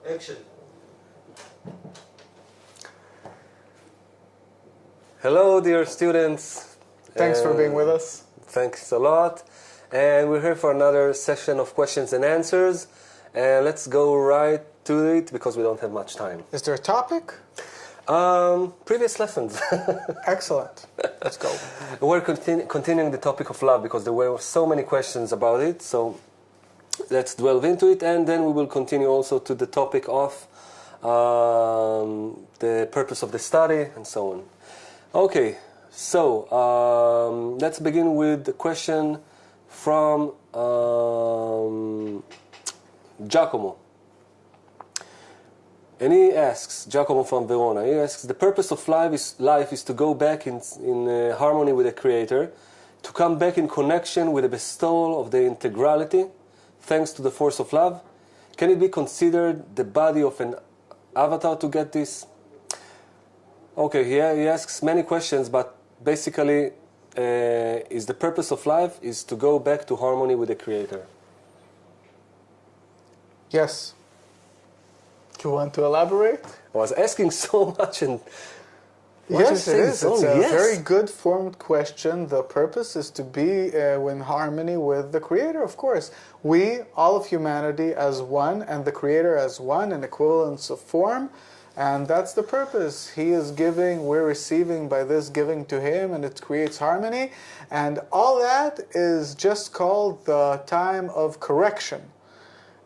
Action. Hello, dear students. Thanks for being with us. Thanks a lot. And we're here for another session of questions and answers. And let's go right to it because we don't have much time. Is there a topic? Previous lessons. Excellent. Let's go. We're continuing the topic of love because there were so many questions about it. So let's delve into it, and then we will continue also to the topic of the purpose of the study and so on. Okay, so let's begin with the question from Giacomo. And he asks, Giacomo from Verona, he asks, the purpose of life is to go back in harmony with the Creator, to come back in connection with the bestowal of the integrality, thanks to the force of love. Can it be considered the body of an avatar to get this? Okay, he asks many questions, but basically, is the purpose of life is to go back to harmony with the Creator? Yes. Do you want to elaborate? I was asking so much, and yes, it is. It's a yes. very good formed question. The purpose is to be in harmony with the Creator, of course. We, all of humanity, as one, and the Creator as one, in equivalence of form. And that's the purpose. He is giving, we're receiving by this giving to Him, and it creates harmony. And all that is just called the time of correction.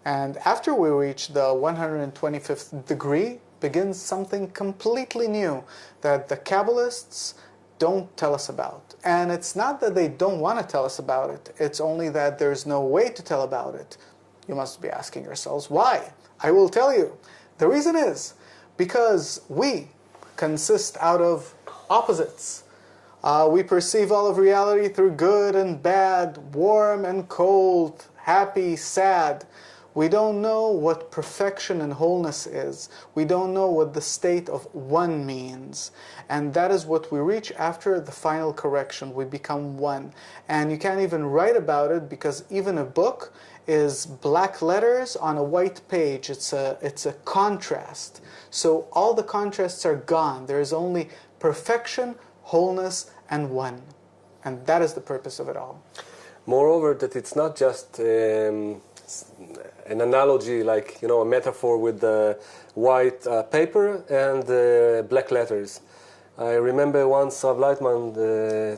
And after we reach the 125th degree, begins something completely new that the Kabbalists don't tell us about. And it's not that they don't want to tell us about it. It's only that there's no way to tell about it. You must be asking yourselves, why? I will tell you. The reason is because we consist out of opposites. We perceive all of reality through good and bad, warm and cold, happy, sad. We don't know what perfection and wholeness is. We don't know what the state of one means. And that is what we reach after the final correction. We become one. And you can't even write about it because even a book is black letters on a white page. It's a contrast. So all the contrasts are gone. There is only perfection, wholeness, and one. And that is the purpose of it all. Moreover, that it's not just an analogy, like, you know, a metaphor with the white paper and the black letters. I remember once Rav Leitman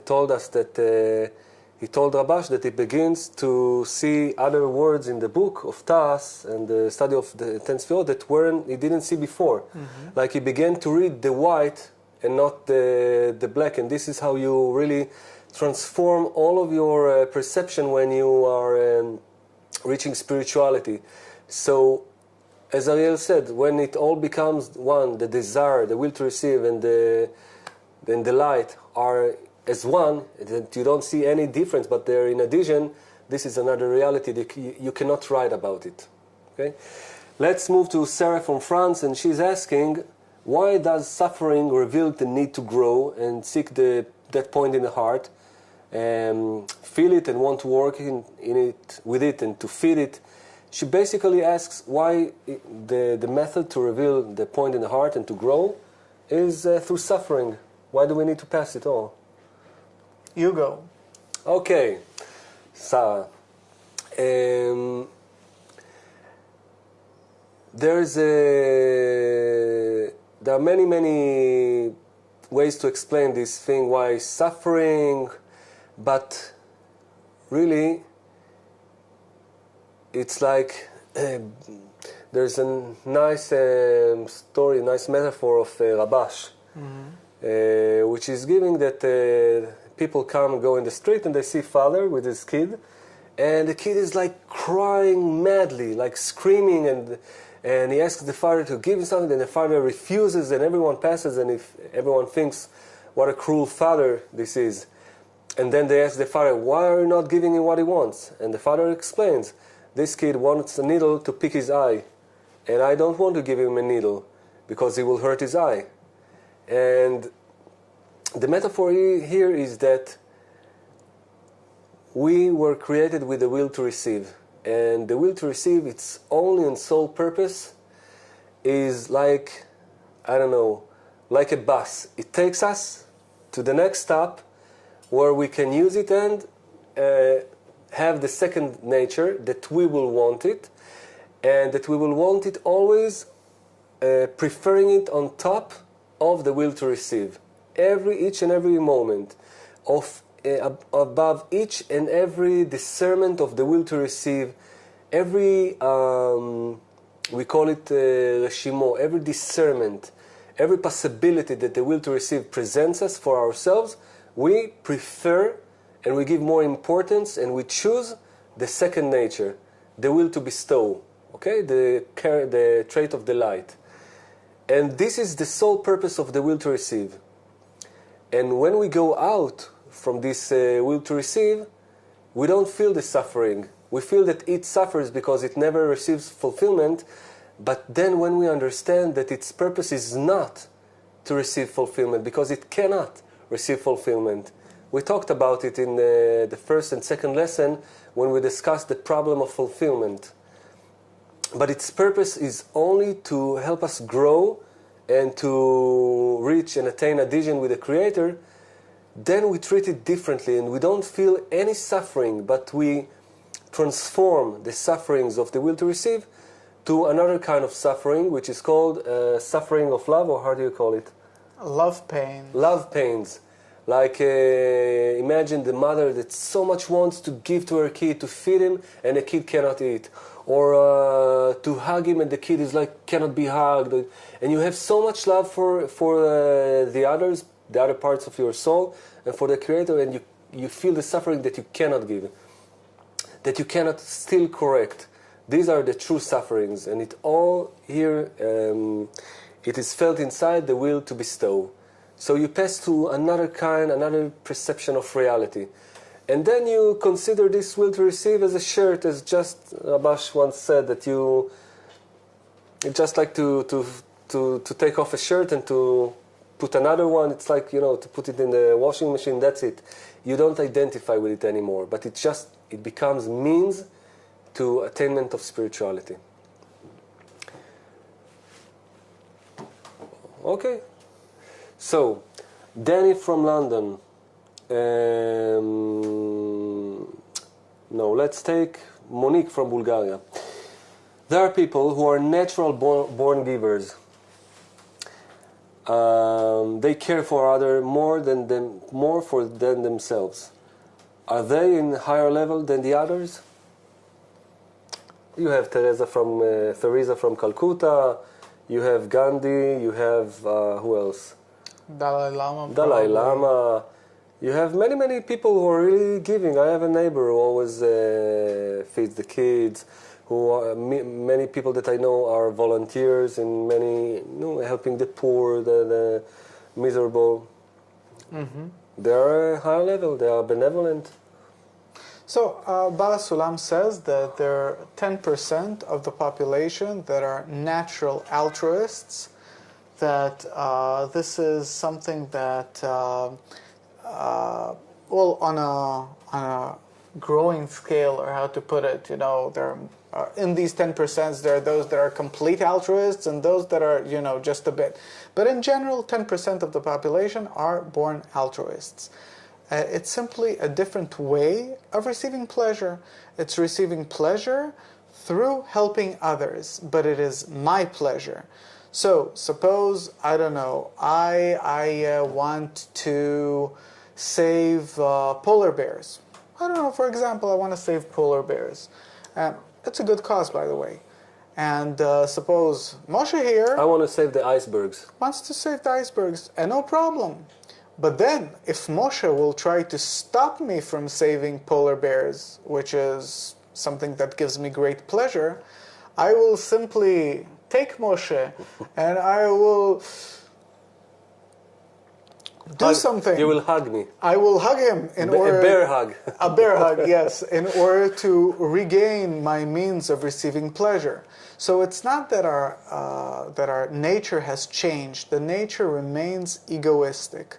told us that he told Rabash that he begins to see other words in the book of Tas and the study of the 10 Sefirot that he didn't see before. Mm-hmm. Like he began to read the white and not the black, and this is how you really transform all of your perception when you are reaching spirituality. So, as Ariel said, when it all becomes one, the desire, the will to receive, and the light are as one, that you don't see any difference, but they're in addition, this is another reality that you cannot write about it. Okay? Let's move to Sarah from France, and she's asking, why does suffering reveal the need to grow and seek that point in the heart, feel it and want to work with it and to feed it? She basically asks why the method to reveal the point in the heart and to grow is through suffering. Why do we need to pass it all? You go. Okay, Sarah. There are many ways to explain this thing, why suffering. But really, it's like there's a nice story, nice metaphor of Rabash, mm-hmm. Which is giving that people come and go in the street and they see father with his kid, and the kid is like crying madly, like screaming, and he asks the father to give him something, and the father refuses, and everyone passes, and if everyone thinks what a cruel father this is. And then they ask the father, why are you not giving him what he wants? And the father explains, this kid wants a needle to pick his eye, and I don't want to give him a needle because he will hurt his eye. And the metaphor here is that we were created with the will to receive. And the will to receive, its only and sole purpose is like, I don't know, like a bus. It takes us to the next stop where we can use it and have the second nature that we will want it, and that we will want it always preferring it on top of the will to receive. Each and every moment of above each and every discernment of the will to receive, every we call it reshimo, every discernment, every possibility that the will to receive presents us for ourselves, we prefer and we give more importance and we choose the second nature, the will to bestow, okay, the trait of delight. And this is the sole purpose of the will to receive. And when we go out from this will to receive, we don't feel the suffering. We feel that it suffers because it never receives fulfillment. But then when we understand that its purpose is not to receive fulfillment, because it cannot receive fulfillment. We talked about it in the first and second lesson when we discussed the problem of fulfillment. But its purpose is only to help us grow and to reach and attain adhesion with the Creator. Then we treat it differently and we don't feel any suffering, but we transform the sufferings of the will to receive to another kind of suffering, which is called suffering of love, or how do you call it? Love pain. Love pains. Like imagine the mother that so much wants to give to her kid, to feed him, and the kid cannot eat. Or to hug him and the kid is like, cannot be hugged. And you have so much love for the others, the other parts of your soul, and for the Creator, and you feel the suffering that you cannot give, that you cannot still correct. These are the true sufferings, and it all here, it is felt inside the will to bestow. So you pass to another perception of reality. And then you consider this will to receive as a shirt, as just Abash once said, that you just like to take off a shirt and to put another one. It's like, to put it in the washing machine, that's it. You don't identify with it anymore, but it becomes means to attainment of spirituality. Okay. So, Danny from London. No, let's take Monique from Bulgaria. There are people who are natural born givers. They care for others more than themselves. Are they in higher level than the others? You have Teresa from Calcutta. You have Gandhi. You have who else? Dalai Lama. Dalai Lama. You have many people who are really giving. I have a neighbor who always feeds the kids. Many people that I know are volunteers in helping the poor, the miserable. Mm-hmm. They are a higher level. They are benevolent. So Bala Sulam says that there are 10% of the population that are natural altruists. That this is something that, on a growing scale, or how to put it, there are, in these 10%, there are those that are complete altruists and those that are, just a bit. But in general, 10% of the population are born altruists. It's simply a different way of receiving pleasure. It's receiving pleasure through helping others, but it is my pleasure. So, suppose, I don't know, I want to save polar bears. I don't know, for example, I want to save polar bears. It's a good cause, by the way. And suppose Moshe here... I want to save the icebergs. Wants to save the icebergs, and no problem. But then, if Moshe will try to stop me from saving polar bears, which is something that gives me great pleasure, I will simply take Moshe and I will do something. You will hug me. I will hug him in order... A bear hug. A bear hug, yes, in order to regain my means of receiving pleasure. So it's not that our nature has changed. The nature remains egoistic.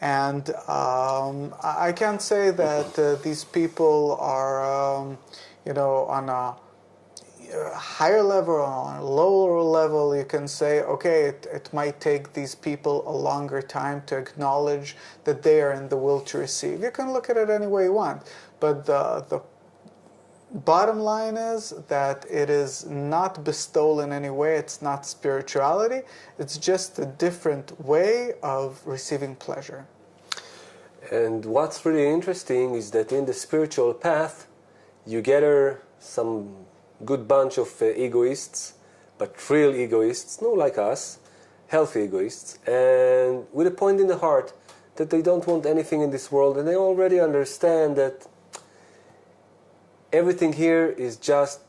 And I can't say that these people are, on a higher level or on a lower level, you can say, okay, it might take these people a longer time to acknowledge that they are in the will to receive. You can look at it any way you want, but the bottom line is that it is not bestowal in any way. It's not spirituality. It's just a different way of receiving pleasure. And what's really interesting is that in the spiritual path, you gather some good bunch of egoists, but real egoists, no like us, healthy egoists, and with a point in the heart that they don't want anything in this world, and they already understand that everything here is just,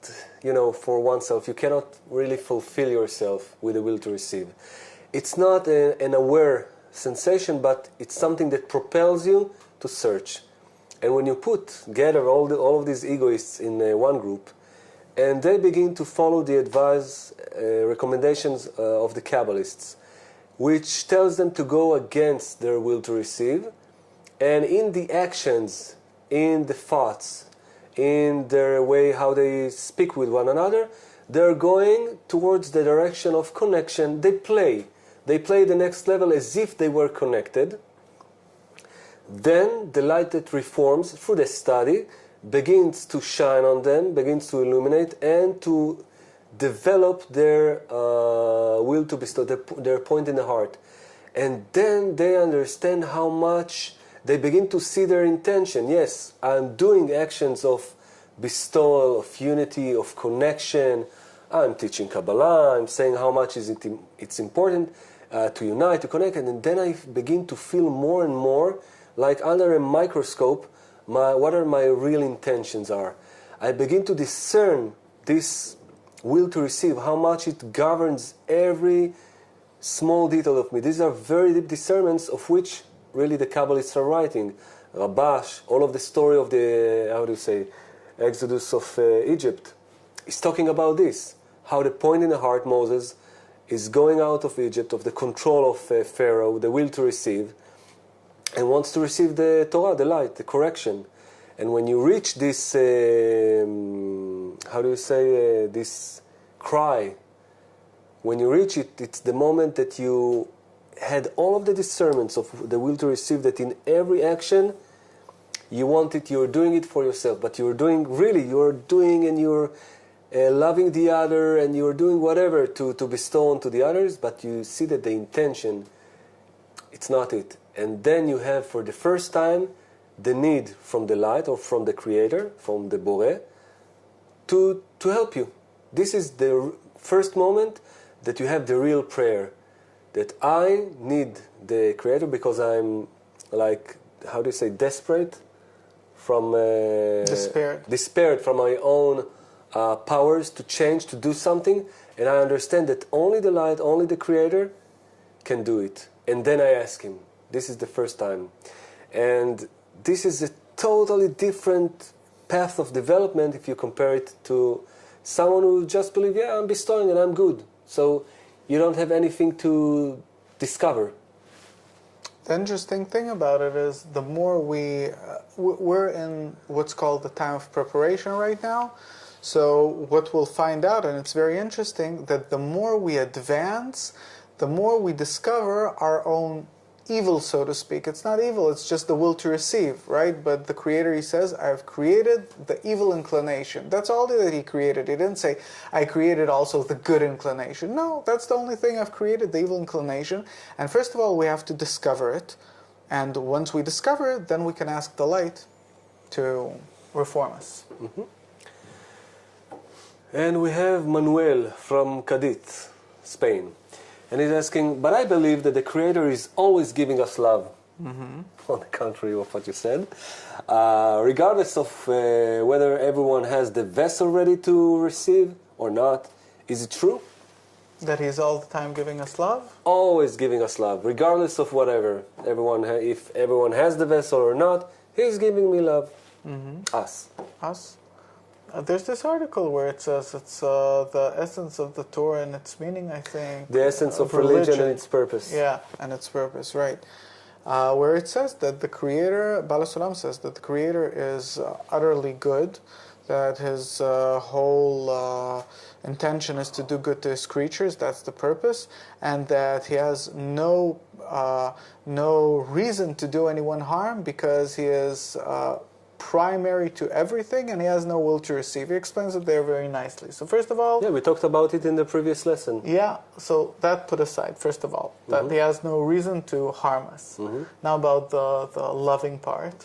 for oneself. You cannot really fulfill yourself with the will to receive. It's not an aware sensation, but it's something that propels you to search. And when you gather all of these egoists in one group, and they begin to follow the advice, recommendations of the Kabbalists, which tells them to go against their will to receive, and in the actions, in the thoughts, in their way how they speak with one another, they're going towards the direction of connection. They play the next level as if they were connected. Then the light that reforms through the study begins to shine on them, begins to illuminate, and to develop their will to bestow, their point in the heart. And then they understand how much they begin to see their intention. Yes, I'm doing actions of bestowal, of unity, of connection. I'm teaching Kabbalah. I'm saying how much it's important to unite, to connect. And then I begin to feel more and more like under a microscope what are my real intentions are. I begin to discern this will to receive, how much it governs every small detail of me. These are very deep discernments of which really the Kabbalists are writing. Rabash, all of the story of the, Exodus of Egypt is talking about this. How the point in the heart, Moses, is going out of Egypt, of the control of Pharaoh, the will to receive, and wants to receive the Torah, the light, the correction. And when you reach this, this cry, when you reach it, it's the moment that you had all of the discernments of the will to receive, that in every action you want it, you're doing it for yourself, but you're doing and you're loving the other, and you're doing whatever to bestow onto the others, but you see that the intention, it's not it. And then you have for the first time the need from the light or from the Creator, from the Boré, to help you. This is the first moment that you have the real prayer, that I need the Creator because I'm desperate from despaired from my own powers to change, to do something, and I understand that only the light, only the Creator can do it. And then I ask Him. This is the first time. And this is a totally different path of development if you compare it to someone who just believes, I'm bestowing and I'm good. So you don't have anything to discover. The interesting thing about it is the more we're in what's called the time of preparation right now. So what we'll find out, and it's very interesting, that the more we advance, the more we discover our own evil, so to speak. It's not evil, it's just the will to receive, right? But the Creator, He says, I've created the evil inclination. That's all that He created. He didn't say, I created also the good inclination. No, that's the only thing I've created, the evil inclination. And first of all, we have to discover it. And once we discover it, then we can ask the light to reform us. Mm-hmm. And we have Manuel from Cadiz, Spain. And he's asking, but I believe that the Creator is always giving us love. Mm-hmm. On the contrary of what you said. Regardless of whether everyone has the vessel ready to receive or not. Is it true? That He's all the time giving us love? Always giving us love, regardless of whatever. If everyone has the vessel or not, He's giving me love. Mm-hmm. Us. There's this article where it says it's the essence of the Torah and its meaning, I think. The essence of religion and its purpose. Yeah, and its purpose, right. Where it says that the Creator, Baal Sulam says that the Creator is utterly good. that his whole intention is to do good to his creatures, that's the purpose, and that he has no reason to do anyone harm because he is primary to everything and he has no will to receive. He explains it there very nicely. So first of all... Yeah, we talked about it in the previous lesson. Yeah, so that put aside, first of all, that he has no reason to harm us. Now about the loving part.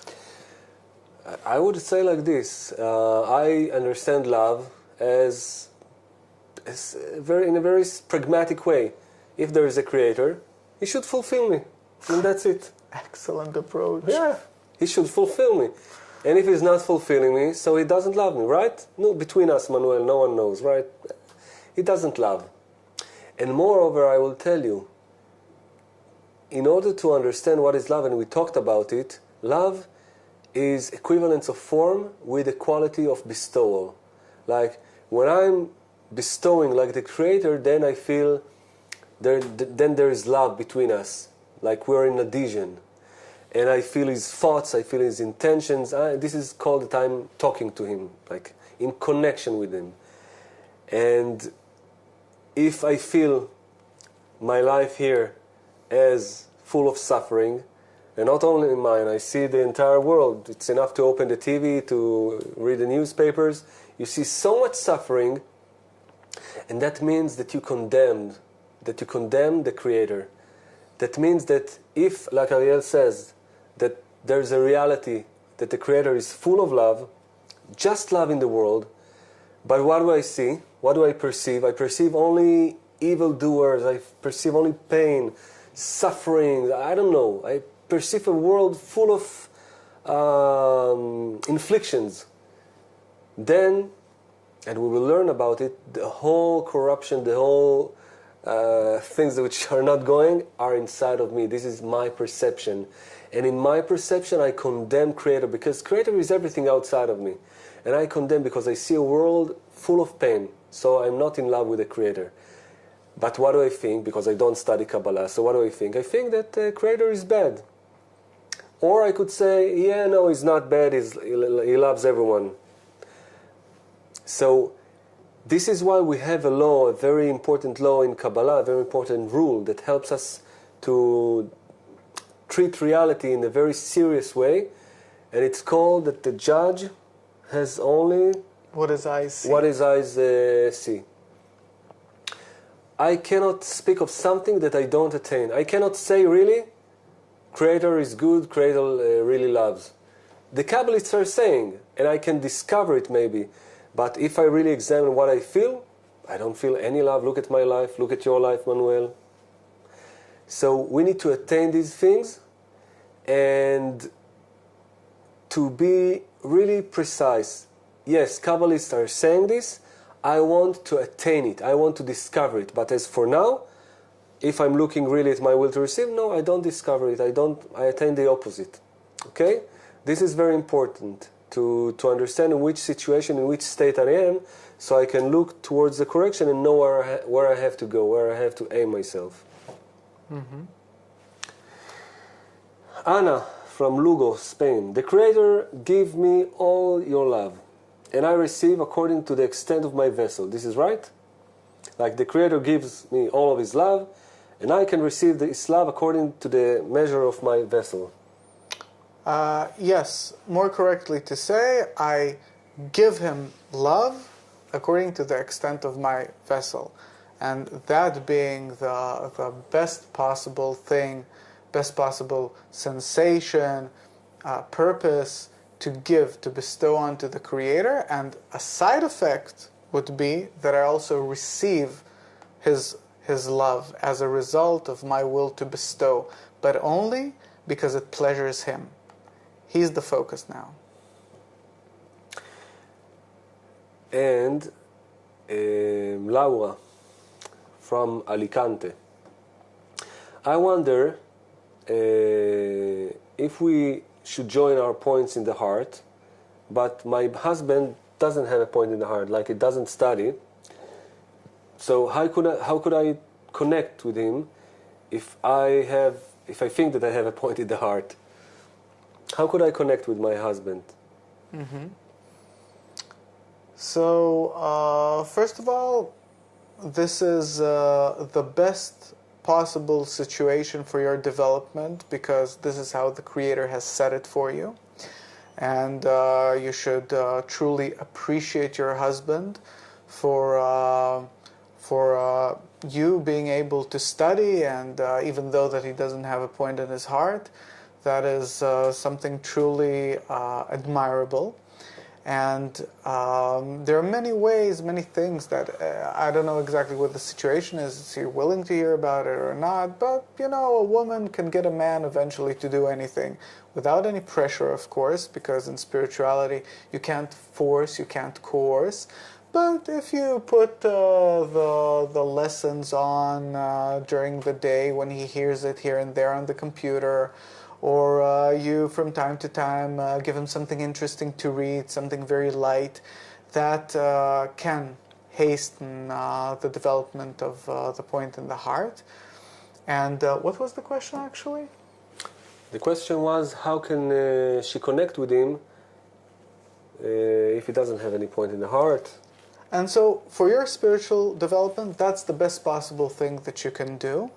I would say like this. I understand love as in a very pragmatic way. If there is a creator, he should fulfill me. And that's it. Excellent approach. Yeah, he should fulfill me. And if he's not fulfilling me, so he doesn't love me, right? No, between us, Manuel, no one knows, right? He doesn't love. And moreover, I will tell you, in order to understand what is love, and we talked about it, love is equivalence of form with the quality of bestowal. Like, when I'm bestowing like the Creator, then I feel, then there is love between us. Like we're in adhesion. And I feel his thoughts, I feel his intentions. This is called that I'm talking to him, like in connection with him. And if I feel my life here as full of suffering, and not only mine, I see the entire world. It's enough to open the TV, to read the newspapers. You see so much suffering, and that means that you condemn the Creator. That means that if, like Ariel says, that there's a reality that the Creator is full of love, just love in the world, but what do I see? What do I perceive? I perceive only evildoers. I perceive only pain, suffering. I don't know. I perceive a world full of inflictions. Then, and we will learn about it, the whole corruption, the whole things which are not going are inside of me. This is my perception. And in my perception, I condemn Creator, because Creator is everything outside of me. And I condemn because I see a world full of pain. So I'm not in love with the Creator. But what do I think? Because I don't study Kabbalah. So what do I think? I think that the Creator is bad. Or I could say, yeah, no, he's not bad. He loves everyone. So this is why we have a law, a very important law in Kabbalah, a very important rule that helps us to treat reality in a very serious way. And it's called that the judge has only what his eyes see. What his eyes see. I cannot speak of something that I don't attain. I cannot say really, Creator is good, Creator really loves. The Kabbalists are saying, and I can discover it maybe, but if I really examine what I feel, I don't feel any love. Look at my life, look at your life, Manuel. So we need to attain these things, and to be really precise. Yes, Kabbalists are saying this. I want to attain it. I want to discover it. But as for now, if I'm looking really at my will to receive, no, I don't discover it. I attain the opposite. Okay? This is very important to understand in which situation, in which state I am, so I can look towards the correction and know where I have to go, where I have to aim myself. Ana from Lugo, Spain. The Creator give me all your love, and I receive according to the extent of my vessel. This is right? Like the Creator gives me all of His love, and I can receive His love according to the measure of my vessel. Yes, more correctly to say, I give Him love according to the extent of my vessel. And that being the best possible thing, best possible sensation, purpose to give, to bestow onto the Creator. And a side effect would be that I also receive His love as a result of my will to bestow, but only because it pleasures Him. He's the focus now. And Laura from Alicante. I wonder if we should join our points in the heart, but my husband doesn't have a point in the heart, like he doesn't study. So how could I connect with him if I think that I have a point in the heart? How could I connect with my husband? So, first of all, this is the best possible situation for your development, because this is how the Creator has set it for you. And you should truly appreciate your husband for you being able to study, and even though that he doesn't have a point in his heart, that is something truly admirable. And there are many ways, many things that I don't know exactly what the situation is. Is he willing to hear about it or not? But, you know, a woman can get a man eventually to do anything without any pressure, of course, because in spirituality you can't force, you can't coerce. But if you put the lessons on during the day when he hears it here and there on the computer, or you from time to time give him something interesting to read, something very light, that can hasten the development of the point in the heart. And what was the question actually? The question was, how can she connect with him if he doesn't have any point in the heart? And so for your spiritual development, that's the best possible thing that you can do.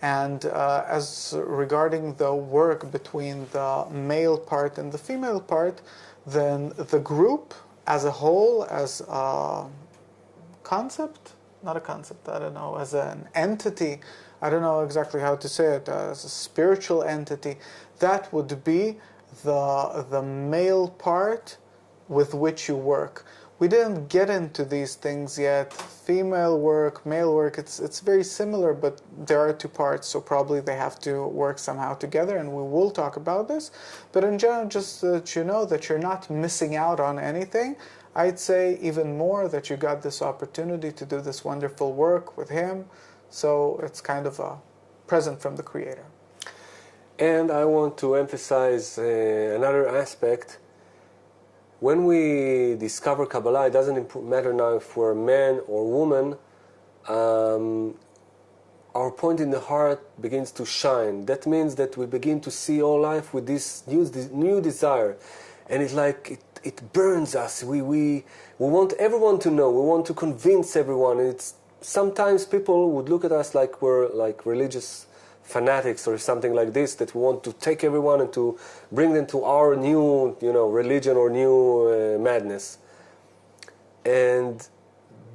And as regarding the work between the male part and the female part, then the group as a whole, as a concept, not a concept, I don't know, as an entity, I don't know exactly how to say it, as a spiritual entity, that would be the male part with which you work. We didn't get into these things yet. Female work, male work, it's very similar, but there are two parts, so probably they have to work somehow together, and we will talk about this. But in general, just so that you know that you're not missing out on anything, I'd say even more that you got this opportunity to do this wonderful work with him, so it's kind of a present from the Creator. And I want to emphasize another aspect. When we discover Kabbalah, it doesn't matter now if we're man or woman, our point in the heart begins to shine. That means that we begin to see all life with this new desire. And it's like it burns us. We want everyone to know. We want to convince everyone. It's sometimes people would look at us like we're like religious fanatics or something like this, that we want to take everyone and to bring them to our new, religion or new madness. And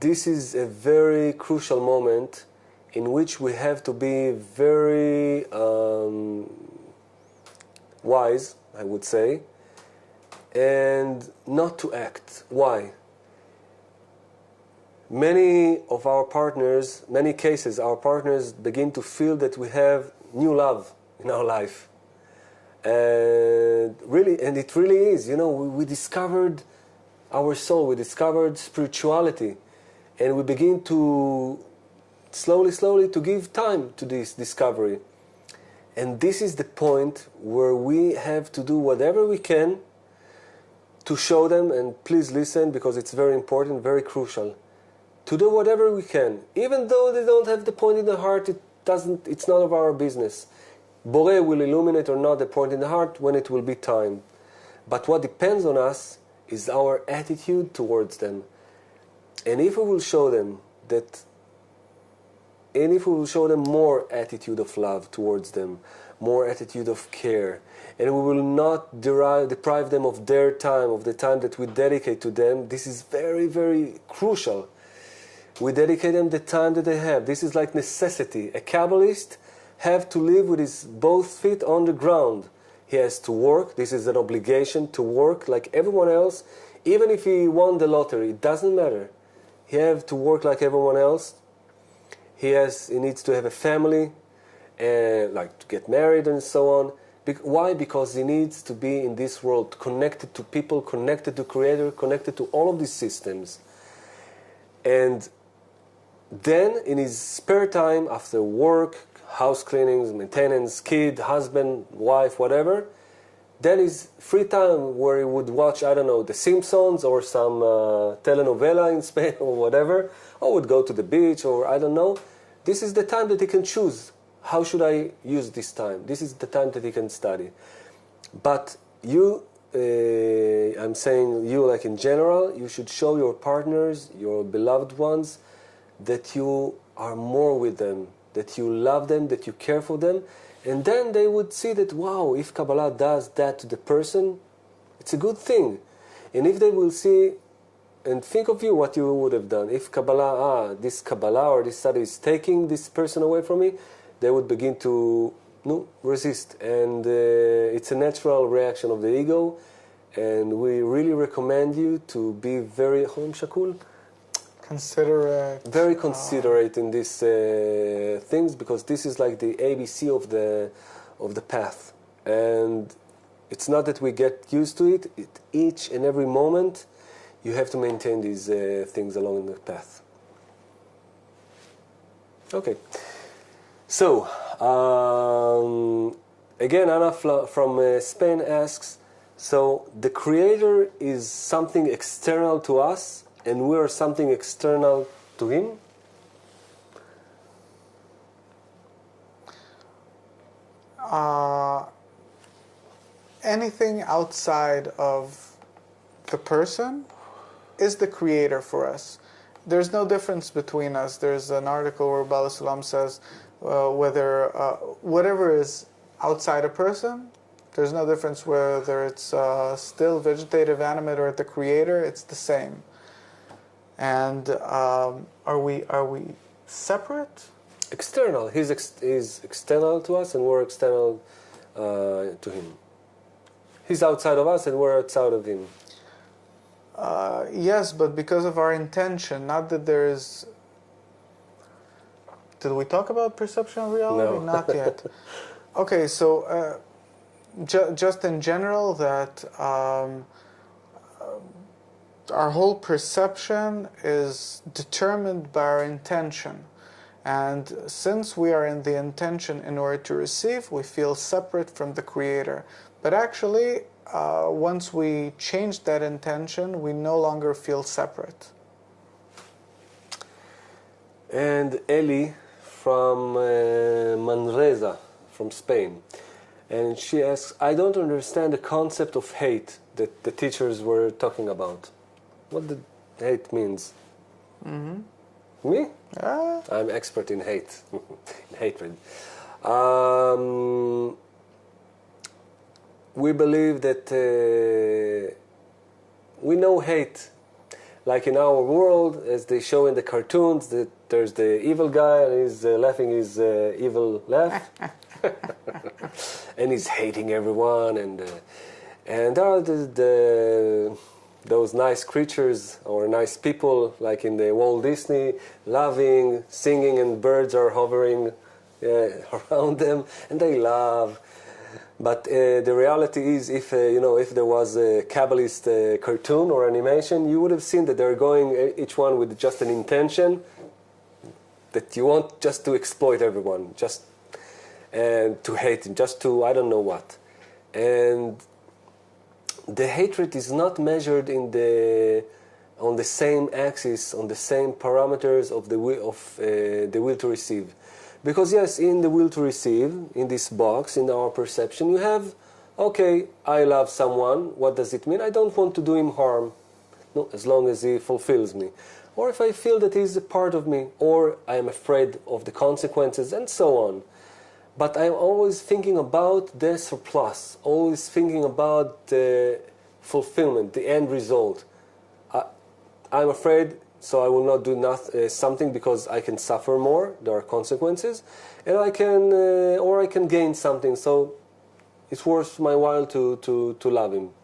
this is a very crucial moment in which we have to be very wise, I would say, and not to act. Why? Many cases, our partners begin to feel that we have new love in our life. And it really is. We discovered our soul, we discovered spirituality, and we begin to slowly to give time to this discovery. And this is the point where we have to do whatever we can to show them, and please listen because it's very important, very crucial. To do whatever we can, even though they don't have the point in the heart, it's none of our business. Boré will illuminate or not the point in the heart when it will be time. But what depends on us is our attitude towards them. And if we will show them more attitude of love towards them, more attitude of care, and we will not deprive them of their time, of the time that we dedicate to them, this is very, very crucial. We dedicate them the time that they have. This is like necessity. A Kabbalist have to live with his both feet on the ground. He has to work. This is an obligation to work like everyone else. Even if he won the lottery, it doesn't matter. He has to work like everyone else. He needs to have a family, like to get married and so on. Why? Because he needs to be in this world, connected to people, connected to Creator, connected to all of these systems. And then in his spare time, after work, house cleanings, maintenance, kid, husband, wife, whatever, then his free time where he would watch, I don't know, The Simpsons or some telenovela in Spain or whatever, or would go to the beach or I don't know. This is the time that he can choose. How should I use this time? This is the time that he can study. But you I'm saying you like in general, you should show your partners, your beloved ones, that you are more with them, that you love them, that you care for them, and then they would see that, wow, if Kabbalah does that to the person, it's a good thing. And if they will see and think of you, what you would have done. If this Kabbalah or this study is taking this person away from me, they would begin to resist. And it's a natural reaction of the ego. And we really recommend you to be very considerate. Very considerate in these things, because this is like the ABC of the path. And it's not that we get used to it. Each and every moment, you have to maintain these things along the path. Okay. So, again, Anna from Spain asks, so the Creator is something external to us, and we are something external to Him? Anything outside of the person is the Creator for us. There's no difference between us. There's an article where Bala Sulam says whatever is outside a person, there's no difference whether it's still vegetative, animate, or the Creator. It's the same. And are we separate? External. He's external to us, and we're external to Him. He's outside of us, and we're outside of Him. Yes, but because of our intention, not that there is... Did we talk about perception of reality? No. Not yet. Okay, so just in general, that our whole perception is determined by our intention. And since we are in the intention in order to receive, we feel separate from the Creator. But actually, once we change that intention, we no longer feel separate. And Eli from Manresa, from Spain. And she asks, I don't understand the concept of hate that the teachers were talking about. What the hate means? Mm-hmm. Me? I'm expert in hate, in hatred. We believe that we know hate. Like in our world, as they show in the cartoons, that there's the evil guy and he's laughing his evil laugh. And he's hating everyone. And there are those nice creatures or nice people, like in the Walt Disney, loving, singing, and birds are hovering around them, and they love. But the reality is, if there was a Kabbalist cartoon or animation, you would have seen that they're going each one with just an intention that you want just to exploit everyone, just and to hate him, just to I don't know what. And the hatred is not measured on the same axis, on the same parameters of the will to receive. Because yes, in the will to receive, in this box, in our perception, you have, okay, I love someone. What does it mean? I don't want to do him harm, no, as long as he fulfills me. Or if I feel that he's a part of me, or I am afraid of the consequences, and so on. But I'm always thinking about the surplus, always thinking about the fulfillment, the end result. I'm afraid, so I will not do something because I can suffer more. There are consequences, and I can gain something. So it's worth my while to love him.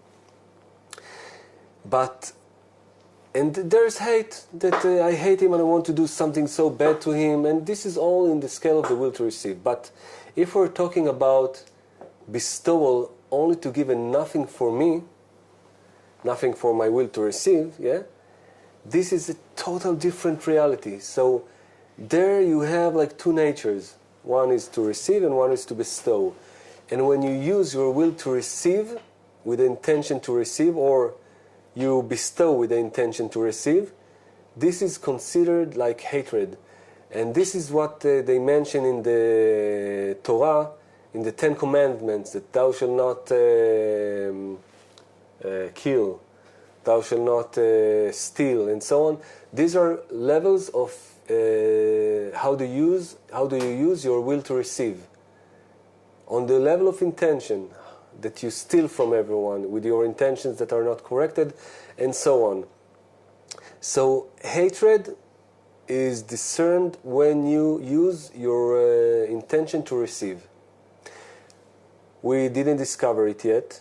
And there's hate, that I hate him and I want to do something so bad to him, and this is all in the scale of the will to receive. But if we're talking about bestowal only to give and nothing for me, nothing for my will to receive, this is a total different reality. So there you have like two natures. One is to receive and one is to bestow. And when you use your will to receive with the intention to receive, or you bestow with the intention to receive, this is considered like hatred. And this is what they mention in the Torah, in the Ten Commandments, that thou shalt not kill, thou shalt not steal, and so on. These are levels of how do you use your will to receive. On the level of intention, that you steal from everyone with your intentions that are not corrected, and so on. So hatred is discerned when you use your intention to receive. We didn't discover it yet.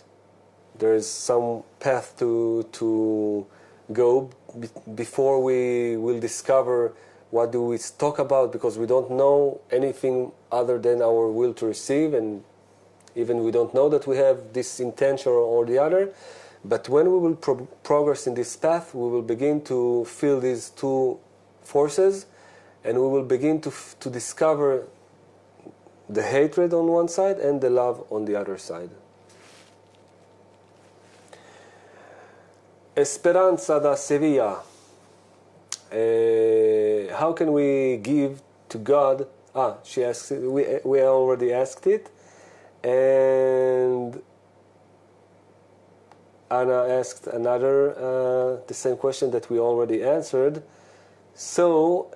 There is some path to go before we will discover what do we talk about, because we don't know anything other than our will to receive, and even we don't know that we have this intention or the other. But when we will progress in this path, we will begin to feel these two forces, and we will begin to discover the hatred on one side and the love on the other side. Esperanza da Sevilla. How can we give to God? She asks. We already asked it, and Anna asked another the same question that we already answered. So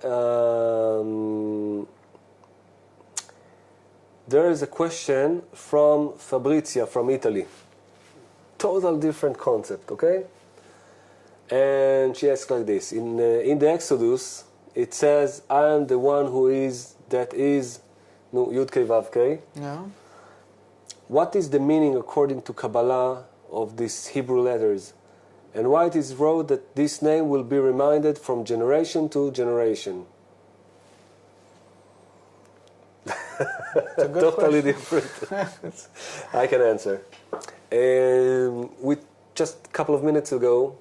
there is a question from Fabrizia from Italy. Total different concept, okay? And she asks like this: in the Exodus, it says, "I am the one who is that is." No, Yud Kei Vav Kei. Yeah. What is the meaning according to Kabbalah of these Hebrew letters, and why it is wrote that this name will be reminded from generation to generation? It's a good Totally question. different. I can answer. We just a couple of minutes ago,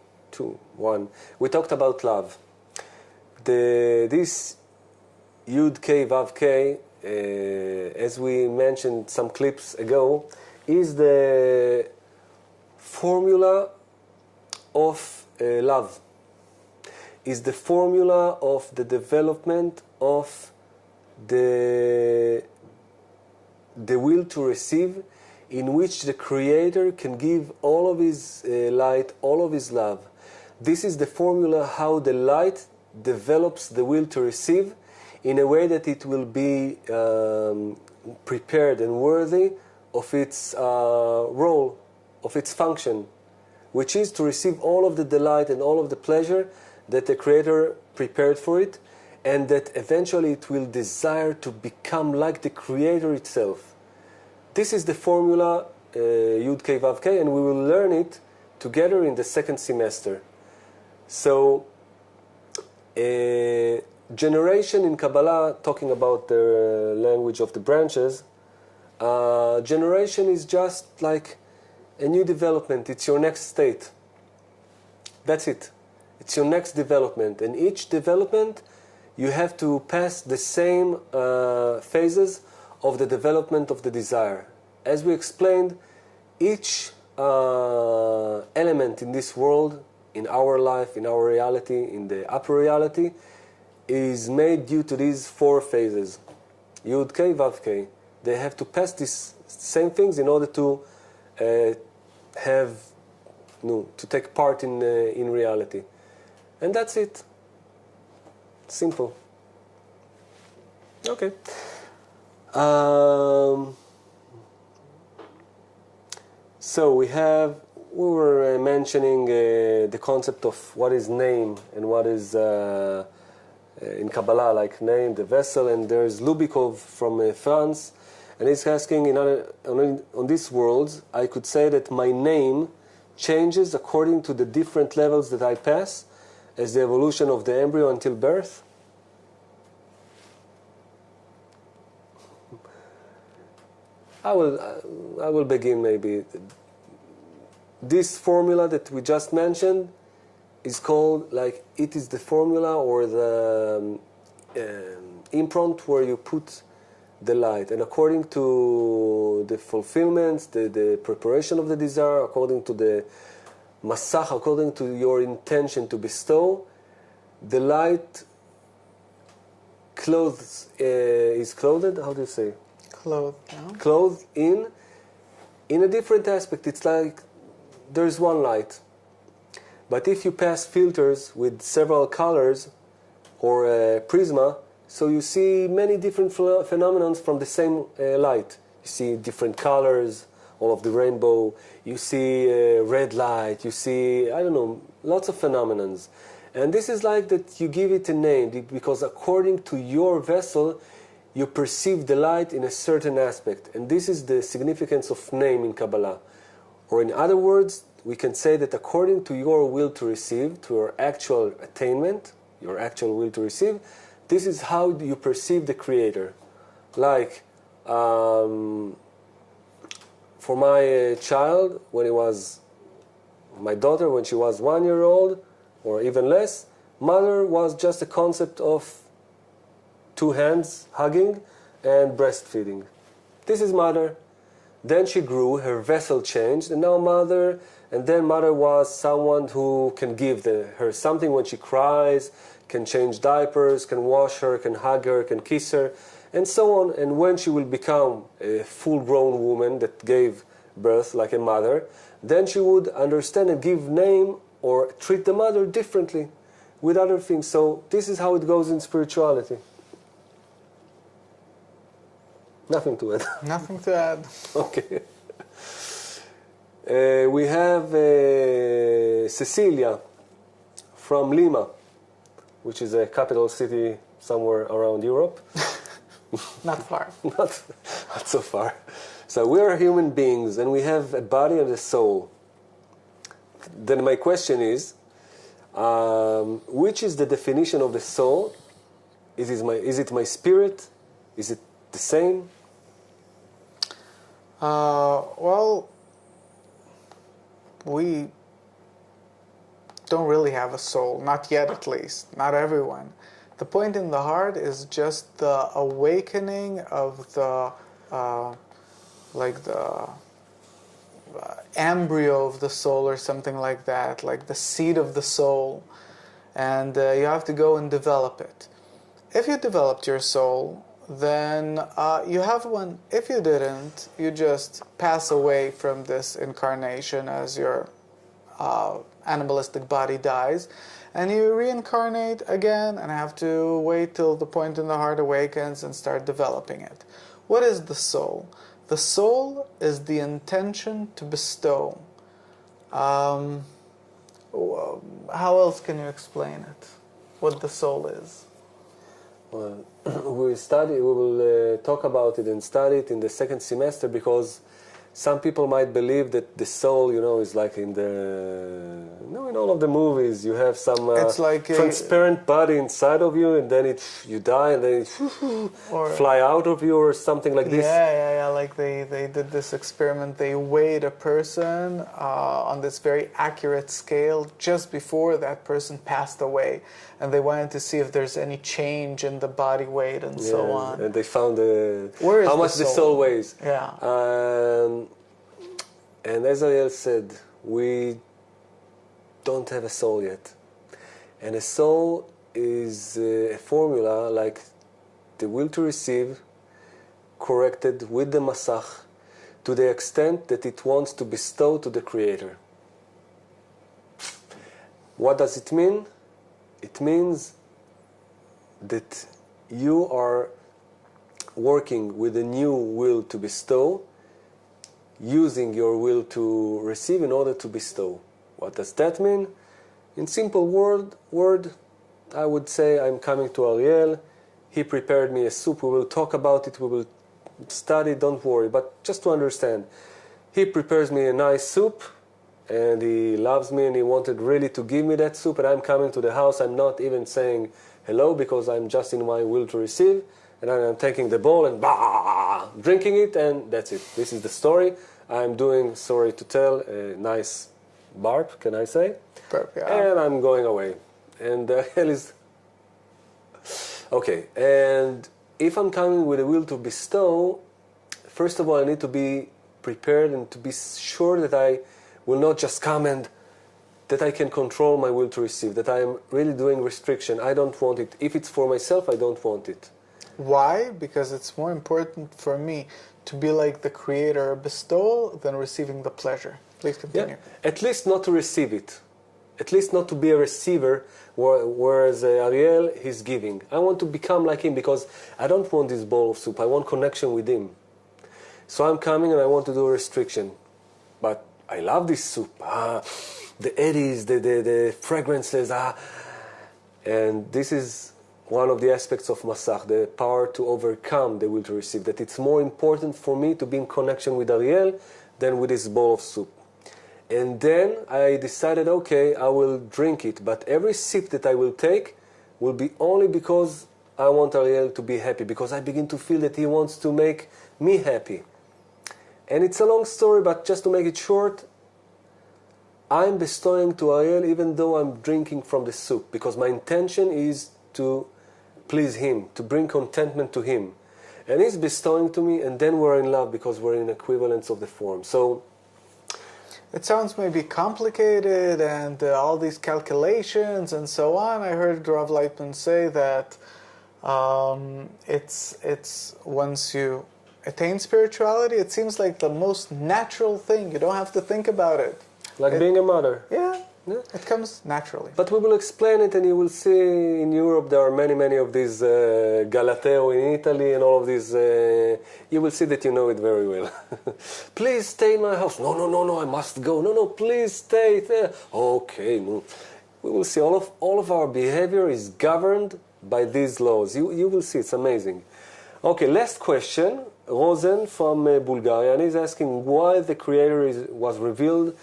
we talked about love. This Yud Kei Vav Kei, as we mentioned some clips ago, is the formula of love. Is the formula of the development of the will to receive, in which the Creator can give all of His light, all of His love. This is the formula how the light develops the will to receive in a way that it will be prepared and worthy of its role, of its function, which is to receive all of the delight and all of the pleasure that the Creator prepared for it, and that eventually it will desire to become like the Creator itself. This is the formula, Yud Kei Vav Kei, and we will learn it together in the second semester. So, generation in Kabbalah, talking about the language of the branches, generation is just like a new development. It's your next state. That's it. It's your next development. And each development, you have to pass the same phases of the development of the desire. As we explained, each element in this world, in our life, in our reality, in the upper reality, is made due to these four phases. Yud Kei Vav Kei. They have to pass these same things in order to to take part in reality. And that's it. Simple. Okay. So we were mentioning the concept of what is name and what is in Kabbalah, like name, the vessel, and there's Lubikov from France, and he's asking, on these worlds, I could say that my name changes according to the different levels that I pass as the evolution of the embryo until birth. I will begin maybe. This formula that we just mentioned is called, like, it is the formula or the imprint where you put the light. And according to the fulfillments, the preparation of the desire, according to the masach, according to your intention to bestow, the light is clothed, how do you say? Clothed, yeah. Clothed in a different aspect. It's like there's one light. But if you pass filters with several colors or a prisma, so you see many different phenomena from the same light. You see different colors, all of the rainbow. You see red light. You see, I don't know, lots of phenomena. And this is like that you give it a name because according to your vessel, you perceive the light in a certain aspect. And this is the significance of name in Kabbalah. Or in other words, we can say that according to your will to receive, to your actual attainment, your actual will to receive, this is how you perceive the Creator. Like, for my child, my daughter, when she was 1 year old, or even less, mother was just a concept of 2 hands hugging and breastfeeding. This is mother. Then she grew, her vessel changed, and now mother, and then mother was someone who can give her something when she cries, can change diapers, can wash her, can hug her, can kiss her, and so on. And when she will become a full-grown woman that gave birth like a mother, then she would understand and give name or treat the mother differently with other things. So this is how it goes in spirituality. Nothing to add. Nothing to add. Okay. We have Cecilia from Lima, which is a capital city somewhere around Europe. Not far. Not so far. So we are human beings and we have a body and a soul. Then my question is, which is the definition of the soul? Is it my spirit? Is it the same? Well, we don't really have a soul, not yet at least, not everyone. The point in the heart is just the awakening of the, embryo of the soul or something like that, like the seed of the soul, and you have to go and develop it. If you developed your soul, then you have one. If you didn't, you just pass away from this incarnation as your animalistic body dies, and you reincarnate again and have to wait till the point in the heart awakens and start developing it. What is the soul? The soul is the intention to bestow. How else can you explain it? What the soul is? Well, we will talk about it and study it in the second semester, because some people might believe that the soul, is like in in all of the movies, you have some it's like transparent body inside of you, and then you die, and then it fly out of you or something like this. Yeah. Like they did this experiment. They weighed a person on this very accurate scale just before that person passed away, and they wanted to see if there's any change in the body weight and so on. And they found how much the soul weighs. Yeah. And as Ariel said, we don't have a soul yet. And a soul is a formula like the will to receive corrected with the masach to the extent that it wants to bestow to the Creator. What does it mean? It means that you are working with a new will to bestow, using your will to receive in order to bestow. What does that mean? In simple word, I would say I'm coming to Ariel. He prepared me a soup. We will talk about it. We will study. Don't worry. But just to understand, he prepares me a nice soup, and he loves me, and he wanted really to give me that soup. And I'm coming to the house. I'm not even saying hello because I'm just in my will to receive. And I'm taking the bowl and drinking it, and that's it. This is the story. I'm doing, sorry to tell, a nice barb, can I say? Burp, yeah. And I'm going away. And the hell is... Okay, and if I'm coming with a will to bestow, first of all, I need to be prepared and to be sure that I will not just come and that I can control my will to receive, that I am really doing restriction. I don't want it. If it's for myself, I don't want it. Why? Because it's more important for me to be like the Creator, bestow, than receiving the pleasure. Please continue. Yeah. At least not to receive it. At least not to be a receiver, whereas Ariel, he's giving. I want to become like him because I don't want this bowl of soup. I want connection with him. So I'm coming and I want to do a restriction. But I love this soup. The eddies, the fragrances. And this is one of the aspects of Masach, the power to overcome the will to receive. That it's more important for me to be in connection with Ariel than with this bowl of soup. And then I decided, okay, I will drink it. But every sip that I will take will be only because I want Ariel to be happy. Because I begin to feel that he wants to make me happy. And it's a long story, but just to make it short, I'm bestowing to Ariel even though I'm drinking from the soup. Because my intention is to please him, to bring contentment to him. And he's bestowing to me, and then we're in love because we're in equivalence of the form. So it sounds maybe complicated and all these calculations and so on. I heard Rav Leitman say that it's once you attain spirituality, it seems like the most natural thing. You don't have to think about it. Like being a mother. Yeah, it comes naturally. But we will explain it, and you will see in Europe there are many of these Galateo in Italy and all of these. You will see that you know it very well. Please stay in my house. No, I must go. No, please stay there. Okay, no. We will see all of our behavior is governed by these laws. You will see, it's amazing. Okay, last question. Rosen from Bulgaria, and he's asking why the Creator was revealed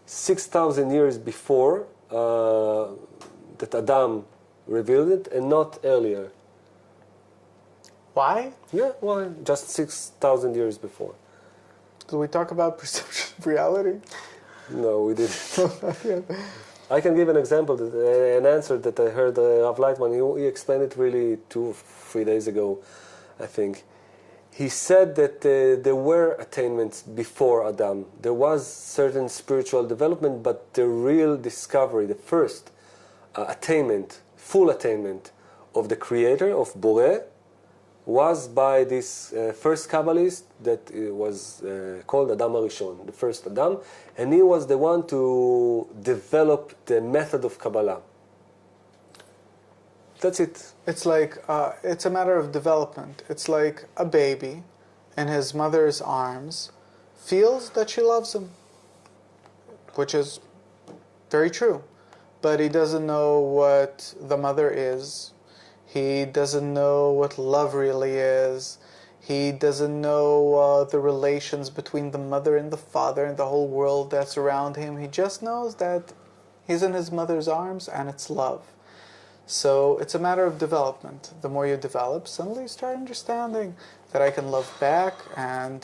6,000 years before that Adam revealed it and not earlier. Why? Yeah, why? Just 6,000 years before. Did we talk about perception of reality? No, we didn't. I can give an example, an answer that I heard Rav Leitman. He explained it really 2 or 3 days ago, I think. He said that there were attainments before Adam. There was certain spiritual development, but the real discovery, the first attainment, full attainment of the Creator, of Boreh, was by this first Kabbalist that was called Adam HaRishon, the first Adam, and he was the one to develop the method of Kabbalah. That's it. It's like, it's a matter of development. It's like a baby in his mother's arms feels that she loves him, which is very true. But he doesn't know what the mother is. He doesn't know what love really is. He doesn't know the relations between the mother and the father and the whole world that's around him. He just knows that he's in his mother's arms and it's love. So it's a matter of development. The more you develop, suddenly you start understanding that I can love back and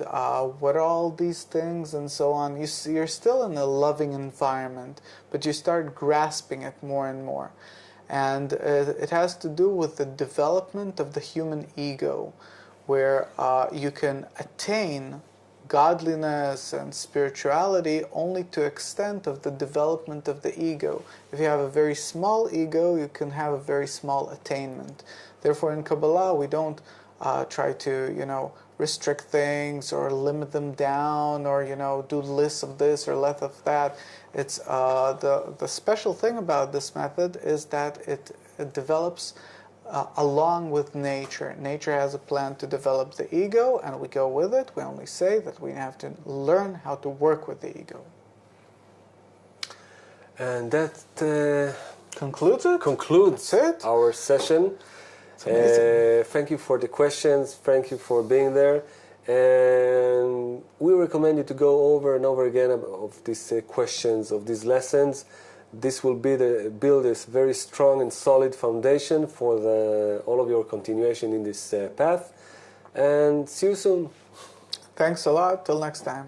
what are all these things and so on. You're still in a loving environment, but you start grasping it more and more. And it has to do with the development of the human ego, where you can attain godliness and spirituality only to extent of the development of the ego. If you have a very small ego, you can have a very small attainment. Therefore, in Kabbalah, we don't try to, restrict things or limit them down or, do lists of this or less of that. It's the special thing about this method is that it develops along with nature. Nature has a plan to develop the ego, and we go with it. We only say that we have to learn how to work with the ego. And that concludes it. Concludes it. Our session. Thank you for the questions. Thank you for being there. And we recommend you to go over and over again of these questions, of these lessons. This will build this very strong and solid foundation for all of your continuation in this path. And see you soon. Thanks a lot. Till next time.